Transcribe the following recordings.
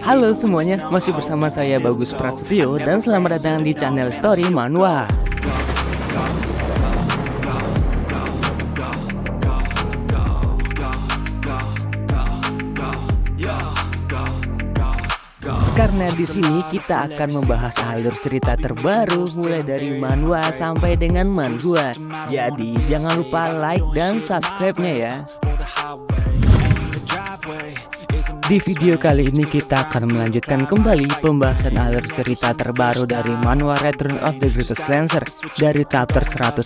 Halo semuanya, masih bersama saya Bagus Prasetyo dan selamat datang di channel Story Manhwa. Karena di sini kita akan membahas alur cerita terbaru mulai dari manhwa sampai dengan manhwa. Jadi jangan lupa like dan subscribe-nya ya. Di video kali ini kita akan melanjutkan kembali pembahasan alur cerita terbaru dari manhwa Return of the Greatest Lancer dari chapter 114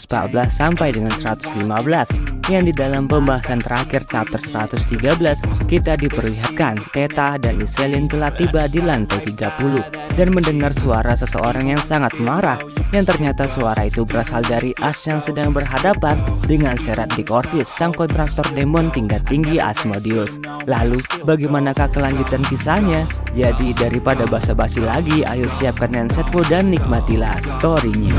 sampai dengan 115, yang di dalam pembahasan terakhir chapter 113 kita diperlihatkan Theta dan Iselin telah tiba di lantai 30 dan mendengar suara seseorang yang sangat marah, yang ternyata suara itu berasal dari As yang sedang berhadapan dengan Serat Dick Orphis, sang kontraktor demon tingkat tinggi Asmodeus. Lalu bagaimanakah kelanjutan kisahnya? Jadi daripada basa-basi lagi, ayo siapkan handsetmu dan nikmatilah story-nya.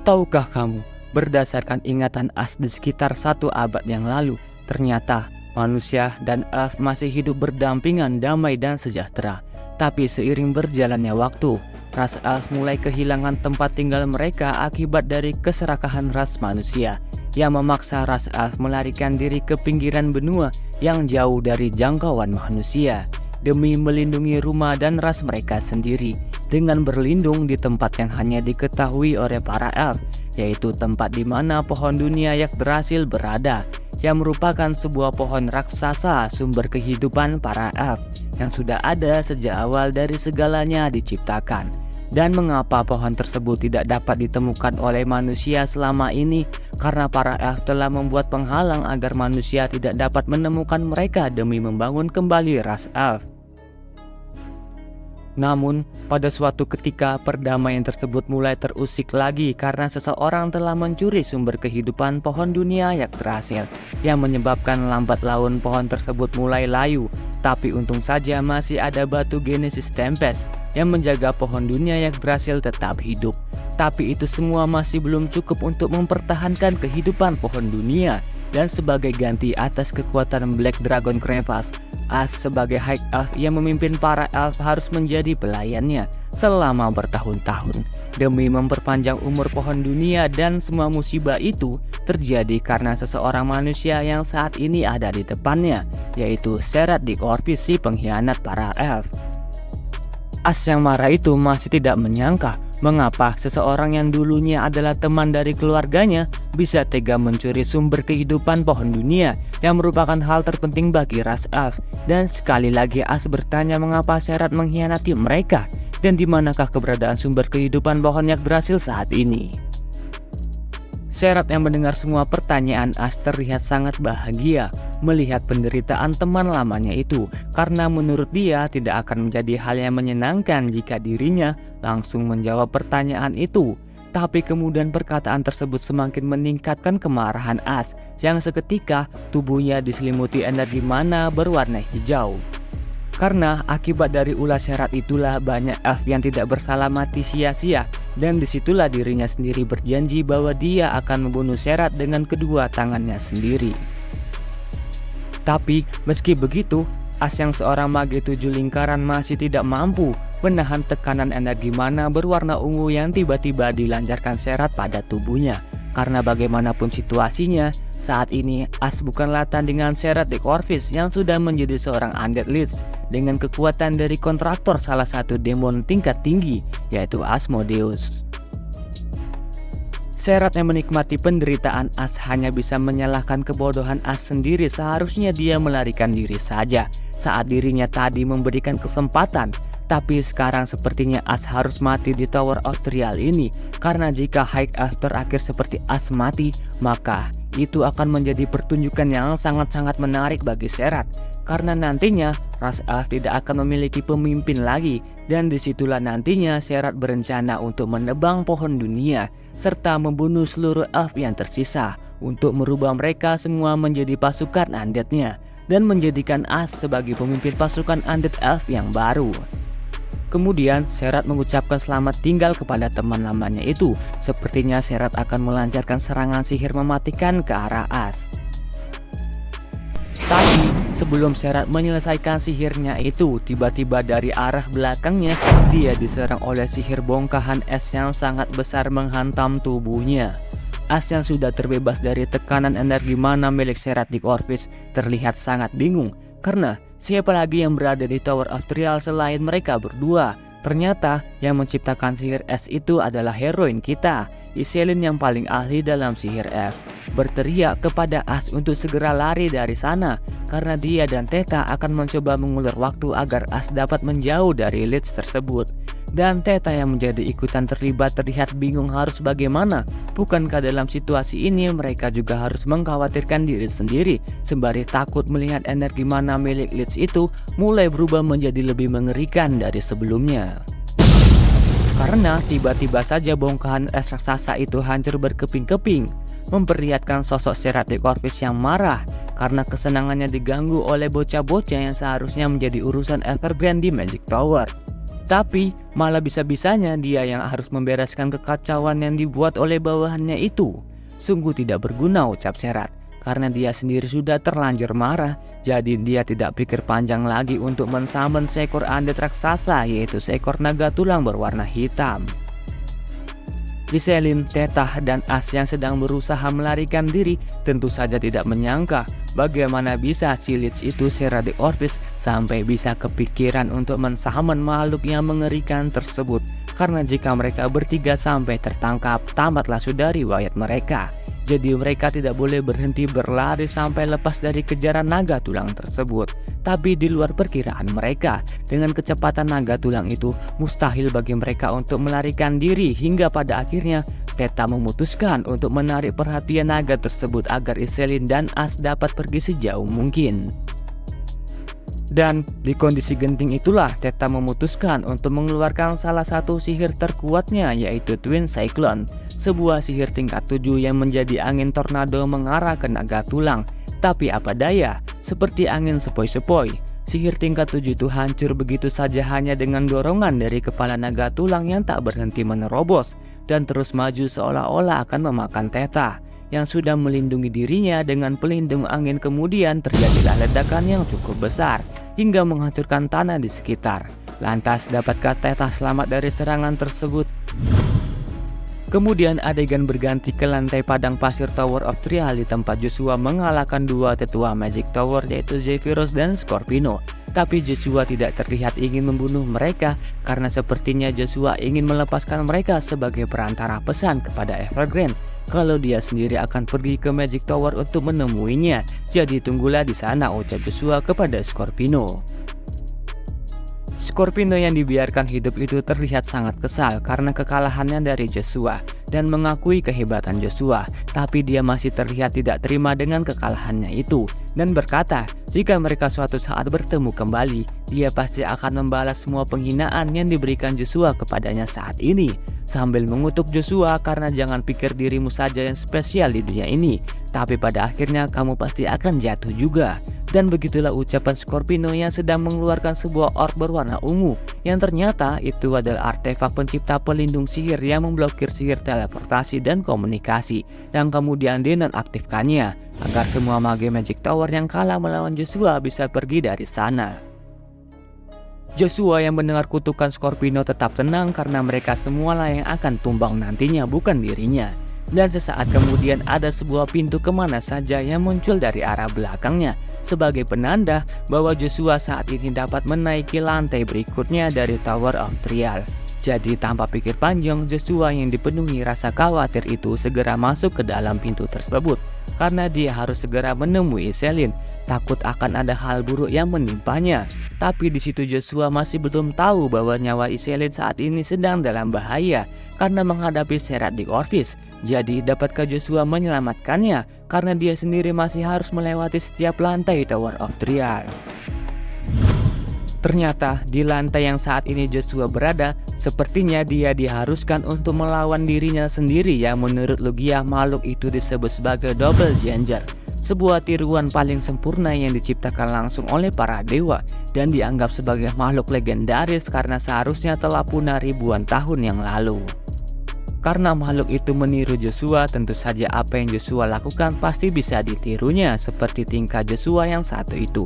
Tahukah kamu, berdasarkan ingatan As di sekitar 1 abad yang lalu, ternyata manusia dan elf masih hidup berdampingan damai dan sejahtera. Tapi seiring berjalannya waktu, ras elf mulai kehilangan tempat tinggal mereka akibat dari keserakahan ras manusia, yang memaksa ras elf melarikan diri ke pinggiran benua yang jauh dari jangkauan manusia demi melindungi rumah dan ras mereka sendiri, dengan berlindung di tempat yang hanya diketahui oleh para elf, yaitu tempat di mana pohon dunia Yggdrasil berada, yang merupakan sebuah pohon raksasa sumber kehidupan para elf yang sudah ada sejak awal dari segalanya diciptakan. Dan mengapa pohon tersebut tidak dapat ditemukan oleh manusia selama ini? Karena para elf telah membuat penghalang agar manusia tidak dapat menemukan mereka demi membangun kembali ras elf. Namun, pada suatu ketika perdamaian tersebut mulai terusik lagi karena seseorang telah mencuri sumber kehidupan pohon dunia Yggdrasil, yang menyebabkan lambat laun pohon tersebut mulai layu. Tapi untung saja masih ada batu Genesis Tempest yang menjaga pohon dunia Yggdrasil tetap hidup. Tapi itu semua masih belum cukup untuk mempertahankan kehidupan pohon dunia, dan sebagai ganti atas kekuatan Black Dragon Crevasse, As sebagai High Elf yang memimpin para elf harus menjadi pelayannya selama bertahun-tahun demi memperpanjang umur pohon dunia. Dan semua musibah itu terjadi karena seseorang manusia yang saat ini ada di depannya, yaitu Serat Dick Orphis, si pengkhianat para elf. As yang marah itu masih tidak menyangka mengapa seseorang yang dulunya adalah teman dari keluarganya bisa tega mencuri sumber kehidupan pohon dunia, yang merupakan hal terpenting bagi ras elf. Dan sekali lagi As bertanya mengapa Serat mengkhianati mereka, dan di manakah keberadaan sumber kehidupan pohon Yggdrasil saat ini. Serat yang mendengar semua pertanyaan As terlihat sangat bahagia melihat penderitaan teman lamanya itu, karena menurut dia tidak akan menjadi hal yang menyenangkan jika dirinya langsung menjawab pertanyaan itu. Tapi kemudian perkataan tersebut semakin meningkatkan kemarahan As, yang seketika tubuhnya diselimuti energi mana berwarna hijau. Karena akibat dari ulah Serat itulah banyak elf yang tidak bersalah mati sia-sia, dan disitulah dirinya sendiri berjanji bahwa dia akan membunuh Serat dengan kedua tangannya sendiri. Tapi meski begitu, As yang seorang mage 7 lingkaran masih tidak mampu menahan tekanan energi mana berwarna ungu yang tiba-tiba dilancarkan Serat pada tubuhnya. Karena bagaimanapun situasinya, saat ini As bukanlah tandingan Serat Dick Orphis yang sudah menjadi seorang Undead Lich dengan kekuatan dari kontraktor salah satu demon tingkat tinggi, yaitu Asmodeus. Serat yang menikmati penderitaan As hanya bisa menyalahkan kebodohan As sendiri. Seharusnya dia melarikan diri saja saat dirinya tadi memberikan kesempatan. Tapi sekarang sepertinya As harus mati di Tower of Trial ini, karena jika High Elf terakhir seperti As mati, maka itu akan menjadi pertunjukan yang sangat-sangat menarik bagi Serat, karena nantinya ras elf tidak akan memiliki pemimpin lagi, dan disitulah nantinya Serat berencana untuk menebang pohon dunia serta membunuh seluruh elf yang tersisa untuk merubah mereka semua menjadi pasukan undeadnya dan menjadikan As sebagai pemimpin pasukan undead elf yang baru. Kemudian Serat mengucapkan selamat tinggal kepada teman lamanya itu. Sepertinya Serat akan melancarkan serangan sihir mematikan ke arah As. Sebelum Xerath menyelesaikan sihirnya itu, tiba-tiba dari arah belakangnya dia diserang oleh sihir bongkahan es yang sangat besar menghantam tubuhnya. As yang sudah terbebas dari tekanan energi mana milik Xerath di Corvus terlihat sangat bingung karena siapa lagi yang berada di Tower of Trial selain mereka berdua. Ternyata yang menciptakan sihir es itu adalah heroin kita, Iselin yang paling ahli dalam sihir es. Berteriak kepada As untuk segera lari dari sana karena dia dan Theta akan mencoba mengulur waktu agar As dapat menjauh dari Lich tersebut. Dan Theta yang menjadi ikutan terlibat terlihat bingung harus bagaimana. Bukankah dalam situasi ini mereka juga harus mengkhawatirkan diri sendiri sembari takut melihat energi mana milik Lich itu mulai berubah menjadi lebih mengerikan dari sebelumnya. Karena tiba-tiba saja bongkahan es raksasa itu hancur berkeping-keping, memperlihatkan sosok Xerath di Corvus yang marah karena kesenangannya diganggu oleh bocah-bocah yang seharusnya menjadi urusan Evergrande di Magic Tower. Tapi malah bisa-bisanya dia yang harus membereskan kekacauan yang dibuat oleh bawahannya itu. Sungguh tidak berguna, ucap Xerath, karena dia sendiri sudah terlanjur marah. Jadi dia tidak pikir panjang lagi untuk mensummon seekor undead raksasa, yaitu seekor naga tulang berwarna hitam. Iselin, Theta, dan As yang sedang berusaha melarikan diri tentu saja tidak menyangka bagaimana bisa si Lich itu Xerath di Corvus sampai bisa kepikiran untuk mensummon makhluk yang mengerikan tersebut. Karena jika mereka bertiga sampai tertangkap, tamatlah sudah riwayat mereka. Jadi mereka tidak boleh berhenti berlari sampai lepas dari kejaran naga tulang tersebut. Tapi di luar perkiraan mereka, dengan kecepatan naga tulang itu mustahil bagi mereka untuk melarikan diri hingga pada akhirnya Theta memutuskan untuk menarik perhatian naga tersebut agar Iselin dan As dapat pergi sejauh mungkin. Dan di kondisi genting itulah Theta memutuskan untuk mengeluarkan salah satu sihir terkuatnya, yaitu Twin Cyclone, sebuah sihir tingkat 7 yang menjadi angin tornado mengarah ke naga tulang. Tapi apa daya, seperti angin sepoi-sepoi, sihir tingkat 7 itu hancur begitu saja hanya dengan dorongan dari kepala naga tulang yang tak berhenti menerobos dan terus maju seolah-olah akan memakan Theta yang sudah melindungi dirinya dengan pelindung angin. Kemudian terjadilah ledakan yang cukup besar hingga menghancurkan tanah di sekitar. Lantas dapatkah Theta selamat dari serangan tersebut? Kemudian adegan berganti ke lantai padang pasir Tower of Trial di tempat Joshua mengalahkan dua tetua Magic Tower, yaitu Zephyros dan Scorpino. Tapi Joshua tidak terlihat ingin membunuh mereka karena sepertinya Joshua ingin melepaskan mereka sebagai perantara pesan kepada Evergrande kalau dia sendiri akan pergi ke Magic Tower untuk menemuinya. Jadi tunggulah di sana, ucap Joshua kepada Scorpino. Scorpino yang dibiarkan hidup itu terlihat sangat kesal karena kekalahannya dari Joshua dan mengakui kehebatan Joshua, tapi dia masih terlihat tidak terima dengan kekalahannya itu dan berkata jika mereka suatu saat bertemu kembali, dia pasti akan membalas semua penghinaan yang diberikan Joshua kepadanya saat ini, sambil mengutuk Joshua karena jangan pikir dirimu saja yang spesial di dunia ini, tapi pada akhirnya kamu pasti akan jatuh juga. Dan begitulah ucapan Scorpino yang sedang mengeluarkan sebuah orb berwarna ungu yang ternyata itu adalah artefak pencipta pelindung sihir yang memblokir sihir teleportasi dan komunikasi, yang kemudian dinonaktifkannya agar semua mage Magic Tower yang kalah melawan Joshua bisa pergi dari sana. Joshua yang mendengar kutukan Scorpino tetap tenang karena mereka semualah yang akan tumbang nantinya, bukan dirinya. Dan sesaat kemudian ada sebuah pintu kemana saja yang muncul dari arah belakangnya sebagai penanda bahwa Joshua saat ini dapat menaiki lantai berikutnya dari Tower of Trial. Jadi tanpa pikir panjang, Joshua yang dipenuhi rasa khawatir itu segera masuk ke dalam pintu tersebut karena dia harus segera menemui Iselin, takut akan ada hal buruk yang menimpanya. Tapi di situ Joshua masih belum tahu bahwa nyawa Iselin saat ini sedang dalam bahaya karena menghadapi Xerath di Corvus. Jadi dapatkah Joshua menyelamatkannya karena dia sendiri masih harus melewati setiap lantai Tower of Trial? Ternyata di lantai yang saat ini Joshua berada, sepertinya dia diharuskan untuk melawan dirinya sendiri yang menurut Lugia makhluk itu disebut sebagai Double Changer, sebuah tiruan paling sempurna yang diciptakan langsung oleh para dewa dan dianggap sebagai makhluk legendaris karena seharusnya telah punah ribuan tahun yang lalu. Karena makhluk itu meniru Joshua, tentu saja apa yang Joshua lakukan pasti bisa ditirunya seperti tingkah Joshua yang satu itu.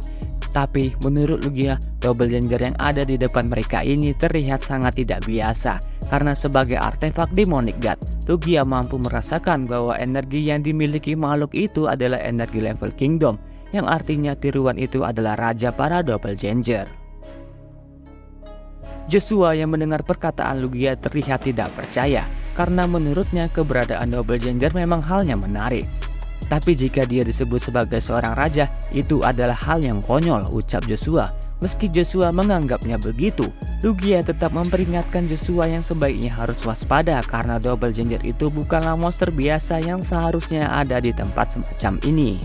Tapi menurut Lugia, doppelganger yang ada di depan mereka ini terlihat sangat tidak biasa. Karena sebagai artefak demonic god, Lugia mampu merasakan bahwa energi yang dimiliki makhluk itu adalah energi level kingdom, yang artinya tiruan itu adalah raja para doppelganger. Joshua yang mendengar perkataan Lugia terlihat tidak percaya, karena menurutnya keberadaan doppelganger memang halnya menarik. Tapi jika dia disebut sebagai seorang raja, itu adalah hal yang konyol, ucap Joshua. Meski Joshua menganggapnya begitu, Lugia tetap memperingatkan Joshua yang sebaiknya harus waspada karena doppelganger itu bukanlah monster biasa yang seharusnya ada di tempat semacam ini.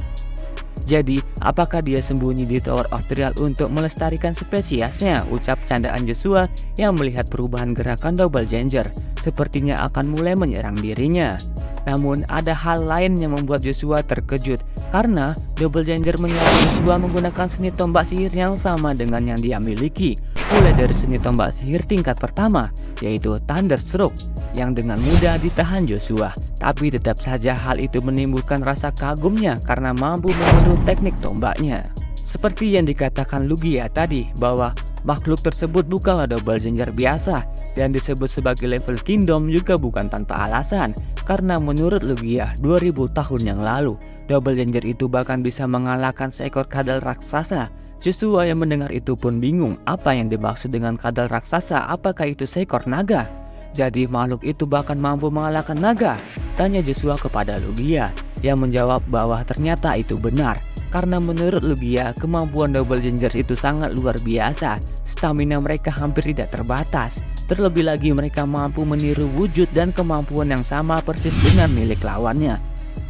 Jadi, apakah dia sembunyi di Tower of Trial untuk melestarikan spesiesnya? Ucap candaan Joshua yang melihat perubahan gerakan doppelganger, sepertinya akan mulai menyerang dirinya. Namun ada hal lain yang membuat Joshua terkejut, karena doppelganger menyerang Joshua menggunakan seni tombak sihir yang sama dengan yang dia miliki. Mulai dari seni tombak sihir tingkat pertama, yaitu Thunderstroke, yang dengan mudah ditahan Joshua. Tapi tetap saja hal itu menimbulkan rasa kagumnya karena mampu meniru teknik tombaknya. Seperti yang dikatakan Lugia tadi, bahwa makhluk tersebut bukanlah doppelganger biasa, dan disebut sebagai level kingdom juga bukan tanpa alasan. Karena menurut Lugia, 2000 tahun yang lalu, doppelganger itu bahkan bisa mengalahkan seekor kadal raksasa. Joshua yang mendengar itu pun bingung, apa yang dimaksud dengan kadal raksasa, apakah itu seekor naga? Jadi makhluk itu bahkan mampu mengalahkan naga? Tanya Joshua kepada Lugia, yang menjawab bahwa ternyata itu benar. Karena menurut Lugia, kemampuan doppelganger itu sangat luar biasa. Stamina mereka hampir tidak terbatas. Terlebih lagi mereka mampu meniru wujud dan kemampuan yang sama persis dengan milik lawannya.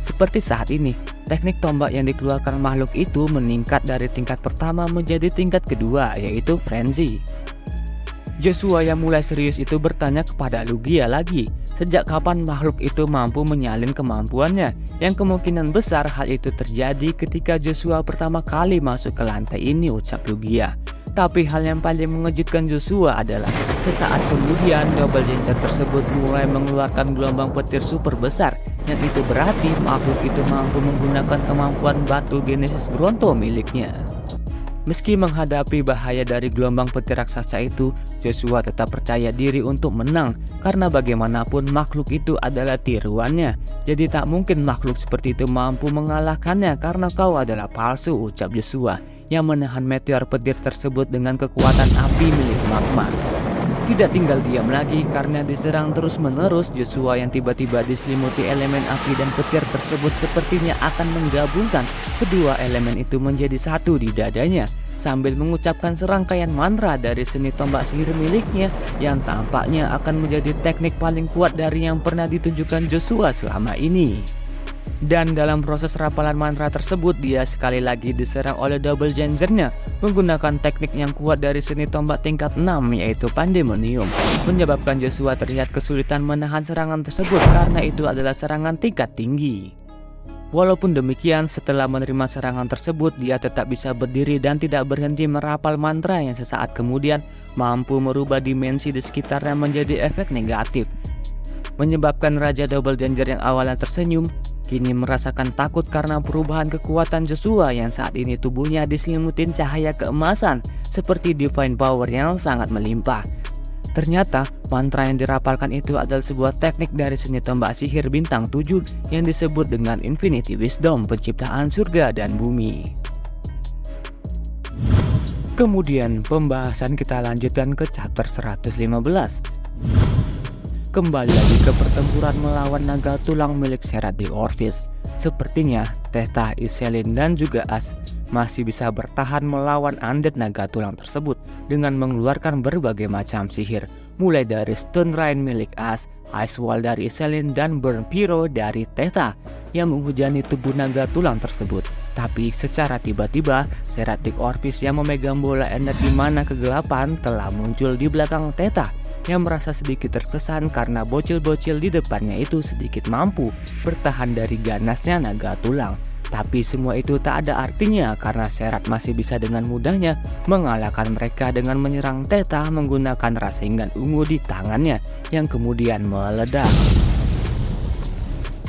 Seperti saat ini, teknik tombak yang dikeluarkan makhluk itu meningkat dari tingkat pertama menjadi tingkat kedua, yaitu Frenzy. Joshua yang mulai serius itu bertanya kepada Lugia lagi, sejak kapan makhluk itu mampu menyalin kemampuannya, yang kemungkinan besar hal itu terjadi ketika Joshua pertama kali masuk ke lantai ini, ucap Lugia. Tapi hal yang paling mengejutkan Joshua adalah sesaat kemudian doppelganger tersebut mulai mengeluarkan gelombang petir super besar, yang itu berarti makhluk itu mampu menggunakan kemampuan batu Genesis Bronto miliknya. Meski menghadapi bahaya dari gelombang petir raksasa itu, Joshua tetap percaya diri untuk menang karena bagaimanapun makhluk itu adalah tiruannya. Jadi tak mungkin makhluk seperti itu mampu mengalahkannya karena kau adalah palsu, ucap Joshua yang menahan meteor petir tersebut dengan kekuatan api milik magma. Tidak tinggal diam lagi karena diserang terus-menerus, Joshua yang tiba-tiba diselimuti elemen api dan petir tersebut sepertinya akan menggabungkan kedua elemen itu menjadi satu di dadanya, sambil mengucapkan serangkaian mantra dari seni tombak sihir miliknya yang tampaknya akan menjadi teknik paling kuat dari yang pernah ditunjukkan Joshua selama ini. Dan dalam proses rapalan mantra tersebut, dia sekali lagi diserang oleh doppelgangernya menggunakan teknik yang kuat dari seni tombak tingkat 6, yaitu Pandemonium, menyebabkan Joshua terlihat kesulitan menahan serangan tersebut karena itu adalah serangan tingkat tinggi. Walaupun demikian, setelah menerima serangan tersebut, dia tetap bisa berdiri dan tidak berhenti merapal mantra yang sesaat kemudian mampu merubah dimensi di sekitarnya menjadi efek negatif, menyebabkan Raja Doppelganger yang awalnya tersenyum kini merasakan takut karena perubahan kekuatan Joshua yang saat ini tubuhnya diselimutin cahaya keemasan seperti divine power yang sangat melimpah. Ternyata mantra yang dirapalkan itu adalah sebuah teknik dari seni tombak sihir bintang 7 yang disebut dengan Infinity Wisdom, penciptaan surga dan bumi. Kemudian pembahasan kita lanjutkan ke chapter 115. Kembali lagi ke pertempuran melawan naga tulang milik Seraphic Orpheus. Sepertinya Theta, Iselin dan juga As masih bisa bertahan melawan undead naga tulang tersebut dengan mengeluarkan berbagai macam sihir, mulai dari Stone Rain milik As, Ice Wall dari Iselin dan Burn Pyro dari Theta yang menghujani tubuh naga tulang tersebut. Tapi secara tiba-tiba Seraphic Orpheus yang memegang bola energi mana kegelapan telah muncul di belakang Theta yang merasa sedikit terkesan karena bocil-bocil di depannya itu sedikit mampu bertahan dari ganasnya naga tulang. Tapi semua itu tak ada artinya karena Serat masih bisa dengan mudahnya mengalahkan mereka dengan menyerang Theta menggunakan rasengan ungu di tangannya yang kemudian meledak.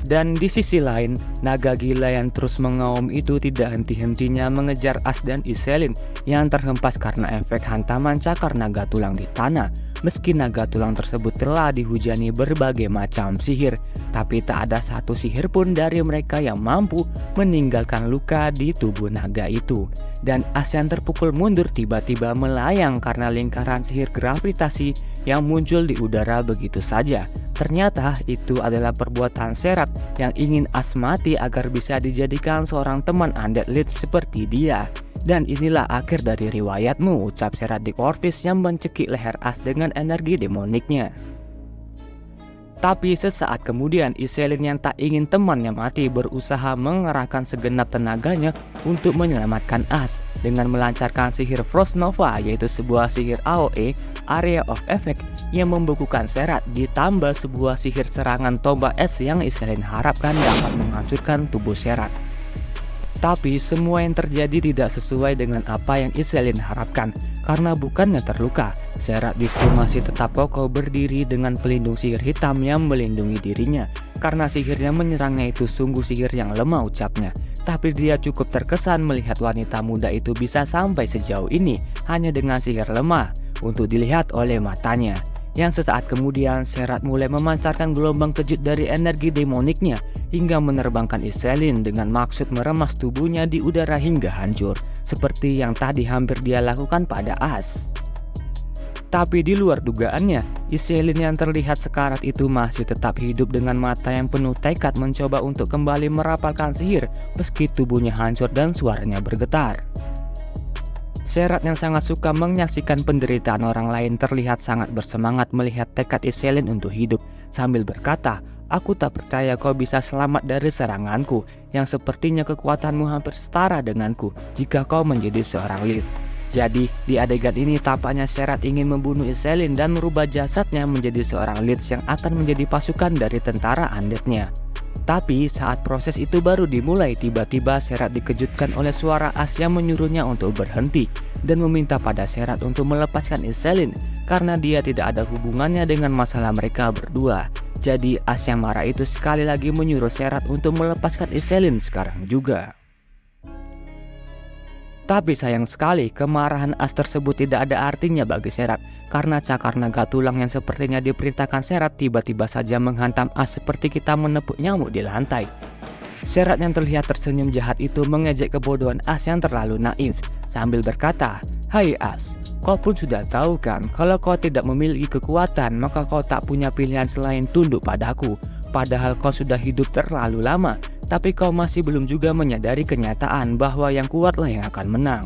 Dan di sisi lain, naga gila yang terus mengaum itu tidak henti-hentinya mengejar Ash dan Iselin yang terhempas karena efek hantaman cakar naga tulang di tanah. Meski naga tulang tersebut telah dihujani berbagai macam sihir, tapi tak ada satu sihir pun dari mereka yang mampu meninggalkan luka di tubuh naga itu. Dan Ash yang terpukul mundur tiba-tiba melayang karena lingkaran sihir gravitasi yang muncul di udara begitu saja. Ternyata itu adalah perbuatan Xerath yang ingin Ash mati agar bisa dijadikan seorang teman undead lich seperti dia. Dan inilah akhir dari riwayatmu, ucap Xerath di Corvus yang mencekik leher Ash dengan energi demoniknya. Tapi sesaat kemudian Iselin yang tak ingin temannya mati berusaha mengerahkan segenap tenaganya untuk menyelamatkan Ash dengan melancarkan sihir Frost Nova, yaitu sebuah sihir AoE Area of Effect yang membekukan Xerath ditambah sebuah sihir serangan tombak es yang Iselin harapkan dapat menghancurkan tubuh Xerath. Tapi semua yang terjadi tidak sesuai dengan apa yang Iselin harapkan. Karena bukannya terluka, Xerath justru masih tetap kokoh berdiri dengan pelindung sihir hitam yang melindungi dirinya. Karena sihirnya menyerangnya itu sungguh sihir yang lemah, ucapnya. Tapi dia cukup terkesan melihat wanita muda itu bisa sampai sejauh ini hanya dengan sihir lemah untuk dilihat oleh matanya. Yang sesaat kemudian Xerath mulai memancarkan gelombang kejut dari energi demoniknya hingga menerbangkan Iselin dengan maksud meremas tubuhnya di udara hingga hancur, seperti yang tadi hampir dia lakukan pada Ash. Tapi di luar dugaannya, Iselin yang terlihat sekarat itu masih tetap hidup dengan mata yang penuh tekad mencoba untuk kembali merapalkan sihir meski tubuhnya hancur dan suaranya bergetar. Xerath yang sangat suka menyaksikan penderitaan orang lain terlihat sangat bersemangat melihat tekad Iselin untuk hidup sambil berkata, "Aku tak percaya kau bisa selamat dari seranganku yang sepertinya kekuatanmu hampir setara denganku jika kau menjadi seorang lich." Jadi di adegan ini tampaknya Xerath ingin membunuh Iselin dan merubah jasadnya menjadi seorang lich yang akan menjadi pasukan dari tentara undeadnya. Tapi saat proses itu baru dimulai, tiba-tiba Xerath dikejutkan oleh suara Ash yang menyuruhnya untuk berhenti dan meminta pada Xerath untuk melepaskan Iselin karena dia tidak ada hubungannya dengan masalah mereka berdua. Jadi Ash yang marah itu sekali lagi menyuruh Xerath untuk melepaskan Iselin sekarang juga. Tapi sayang sekali, kemarahan Ash tersebut tidak ada artinya bagi Xerath karena cakar naga tulang yang sepertinya diperintahkan Xerath tiba-tiba saja menghantam Ash seperti kita menepuk nyamuk di lantai. Xerath yang terlihat tersenyum jahat itu mengejek kebodohan Ash yang terlalu naif sambil berkata, "Hai Ash, kau pun sudah tahu kan kalau kau tidak memiliki kekuatan maka kau tak punya pilihan selain tunduk padaku. Padahal kau sudah hidup terlalu lama, tapi kau masih belum juga menyadari kenyataan bahwa yang kuatlah yang akan menang."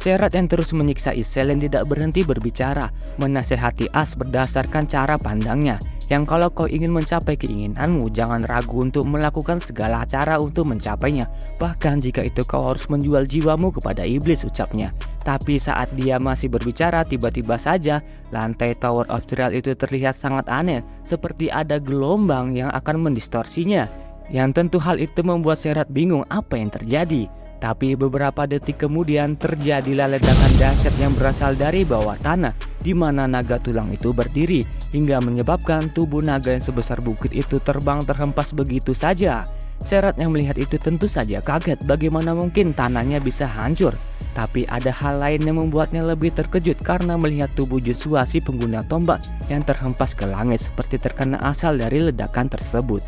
Xerath yang terus menyiksa Iselin tidak berhenti berbicara, menasehati Ash berdasarkan cara pandangnya, yang kalau kau ingin mencapai keinginanmu jangan ragu untuk melakukan segala cara untuk mencapainya, bahkan jika itu kau harus menjual jiwamu kepada iblis, ucapnya. Tapi saat dia masih berbicara, tiba-tiba saja lantai Tower of Trial itu terlihat sangat aneh, seperti ada gelombang yang akan mendistorsinya. Yang tentu hal itu membuat Xerath bingung apa yang terjadi. Tapi beberapa detik kemudian terjadilah ledakan dahsyat yang berasal dari bawah tanah di mana naga tulang itu berdiri hingga menyebabkan tubuh naga yang sebesar bukit itu terbang terhempas begitu saja. Xerath yang melihat itu tentu saja kaget bagaimana mungkin tanahnya bisa hancur. Tapi ada hal lain yang membuatnya lebih terkejut karena melihat tubuh Joshua si pengguna tombak yang terhempas ke langit seperti terkena asal dari ledakan tersebut.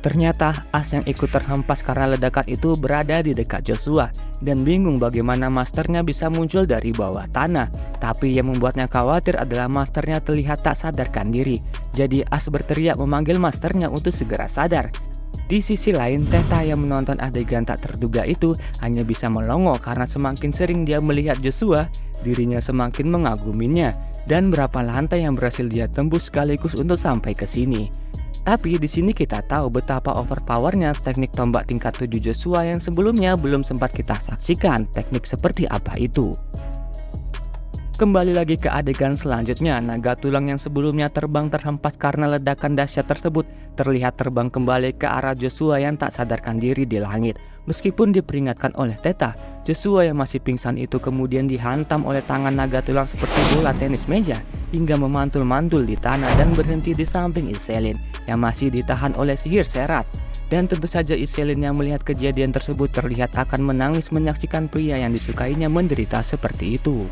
Ternyata Ash yang ikut terhempas karena ledakan itu berada di dekat Joshua dan bingung bagaimana masternya bisa muncul dari bawah tanah. Tapi yang membuatnya khawatir adalah masternya terlihat tak sadarkan diri. Jadi Ash berteriak memanggil masternya untuk segera sadar. Di sisi lain, Theta yang menonton adegan tak terduga itu hanya bisa melongo karena semakin sering dia melihat Joshua, dirinya semakin mengaguminya dan berapa lantai yang berhasil dia tembus sekaligus untuk sampai ke sini. Tapi di sini kita tahu betapa overpowernya teknik tombak tingkat 7 Joshua yang sebelumnya belum sempat kita saksikan teknik seperti apa itu. Kembali lagi ke adegan selanjutnya, naga tulang yang sebelumnya terbang terhempas karena ledakan dahsyat tersebut terlihat terbang kembali ke arah Joshua yang tak sadarkan diri di langit. Meskipun diperingatkan oleh Theta, Joshua yang masih pingsan itu kemudian dihantam oleh tangan naga tulang seperti bola tenis meja hingga memantul-mantul di tanah dan berhenti di samping Iselin yang masih ditahan oleh sihir Serat. Dan tentu saja Iselin yang melihat kejadian tersebut terlihat akan menangis menyaksikan pria yang disukainya menderita seperti itu.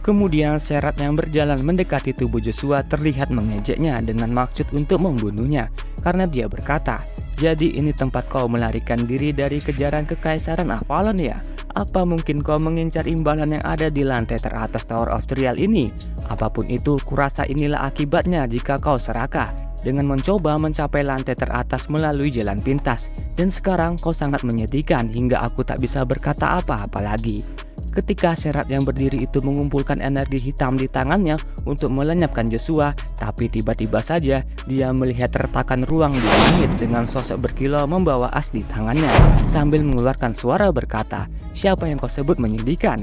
Kemudian Serat yang berjalan mendekati tubuh Joshua terlihat mengejeknya dengan maksud untuk membunuhnya karena dia berkata, "Jadi ini tempat kau melarikan diri dari kejaran kekaisaran Avalon ya? Apa mungkin kau mengincar imbalan yang ada di lantai teratas Tower of Trial ini? Apapun itu, kurasa inilah akibatnya jika kau serakah dengan mencoba mencapai lantai teratas melalui jalan pintas. Dan sekarang kau sangat menyedihkan hingga aku tak bisa berkata apa-apa lagi." Ketika Serat yang berdiri itu mengumpulkan energi hitam di tangannya untuk melenyapkan Joshua, tapi tiba-tiba saja dia melihat retakan ruang di langit dengan sosok berkilau membawa as di tangannya sambil mengeluarkan suara berkata, "Siapa yang kau sebut menyedihkan?"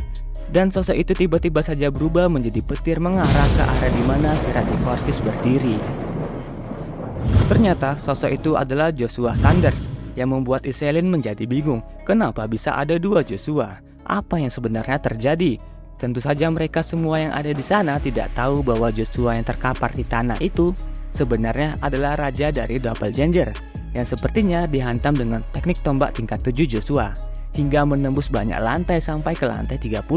Dan sosok itu tiba-tiba saja berubah menjadi petir mengarah ke arah di mana Serat di Corvus berdiri. Ternyata sosok itu adalah Joshua Sanders yang membuat Iselin menjadi bingung. Kenapa bisa ada dua Joshua? Apa yang sebenarnya terjadi? Tentu saja mereka semua yang ada di sana tidak tahu bahwa Joshua yang terkapar di tanah itu sebenarnya adalah raja dari Doppelganger yang sepertinya dihantam dengan teknik tombak tingkat 7 Joshua hingga menembus banyak lantai sampai ke lantai 30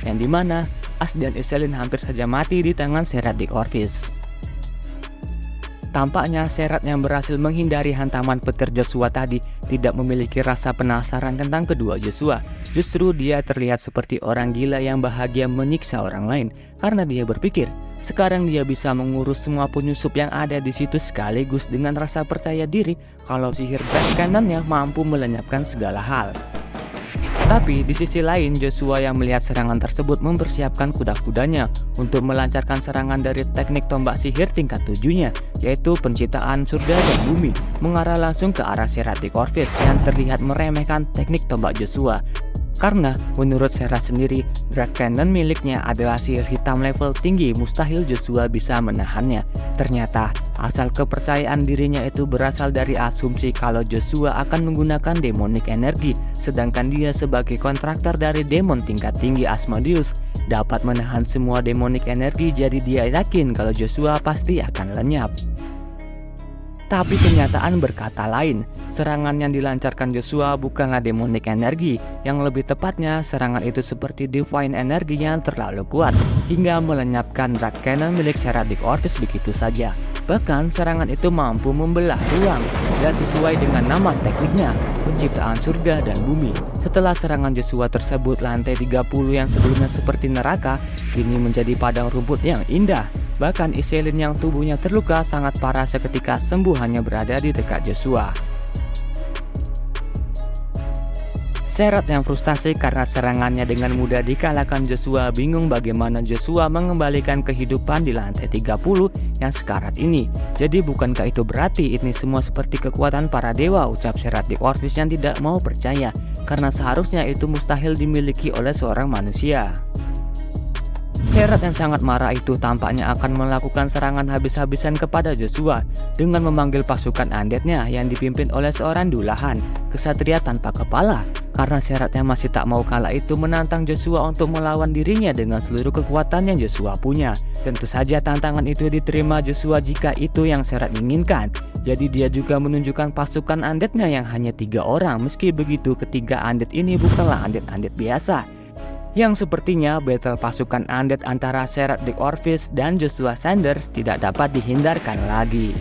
yang dimana As dan Iselin hampir saja mati di tangan Serat di Corvus. Tampaknya Serat yang berhasil menghindari hantaman petir Joshua tadi tidak memiliki rasa penasaran tentang kedua Joshua. Justru dia terlihat seperti orang gila yang bahagia menyiksa orang lain karena dia berpikir sekarang dia bisa mengurus semua penyusup yang ada di situ sekaligus dengan rasa percaya diri kalau sihir Black Cannon-nya mampu melenyapkan segala hal. Tapi di sisi lain Joshua yang melihat serangan tersebut mempersiapkan kuda-kudanya untuk melancarkan serangan dari teknik tombak sihir tingkat 7-nya, yaitu penciptaan surga dan bumi, mengarah langsung ke arah Serat di Corvus yang terlihat meremehkan teknik tombak Joshua. Karena menurut Serat sendiri, Black Cannon miliknya adalah sihir hitam level tinggi, mustahil Joshua bisa menahannya. Ternyata asal kepercayaan dirinya itu berasal dari asumsi kalau Joshua akan menggunakan demonic energi, sedangkan dia sebagai kontraktor dari demon tingkat tinggi Asmodeus dapat menahan semua demonic energi, jadi dia yakin kalau Joshua pasti akan lenyap. Tapi kenyataan berkata lain, serangan yang dilancarkan Joshua bukanlah demonic energi, yang lebih tepatnya serangan itu seperti divine energi yang terlalu kuat hingga melenyapkan Black Cannon milik Serat di Corvus begitu saja. Bahkan serangan itu mampu membelah ruang dan sesuai dengan nama tekniknya, penciptaan surga dan bumi. Setelah serangan Joshua tersebut, lantai 30 yang sebelumnya seperti neraka kini menjadi padang rumput yang indah. Bahkan Iselin yang tubuhnya terluka sangat parah seketika sembuh hanya berada di dekat Joshua. Serat yang frustasi karena serangannya dengan mudah dikalahkan Joshua bingung bagaimana Joshua mengembalikan kehidupan di lantai 30 yang sekarat ini. Jadi bukankah itu berarti ini semua seperti kekuatan para dewa, ucap Serat di Corvus yang tidak mau percaya, karena seharusnya itu mustahil dimiliki oleh seorang manusia. Serat yang sangat marah itu tampaknya akan melakukan serangan habis-habisan kepada Joshua dengan memanggil pasukan undead-nya yang dipimpin oleh seorang dulahan, kesatria tanpa kepala. Karena Serat yang masih tak mau kalah itu menantang Joshua untuk melawan dirinya dengan seluruh kekuatan yang Joshua punya. Tentu saja tantangan itu diterima Joshua jika itu yang Serat inginkan. Jadi dia juga menunjukkan pasukan undead-nya yang hanya 3 orang. Meski begitu, ketiga undead ini bukanlah undead-undead biasa, yang sepertinya battle pasukan undead antara Serat di Corvus dan Joshua Sanders tidak dapat dihindarkan lagi.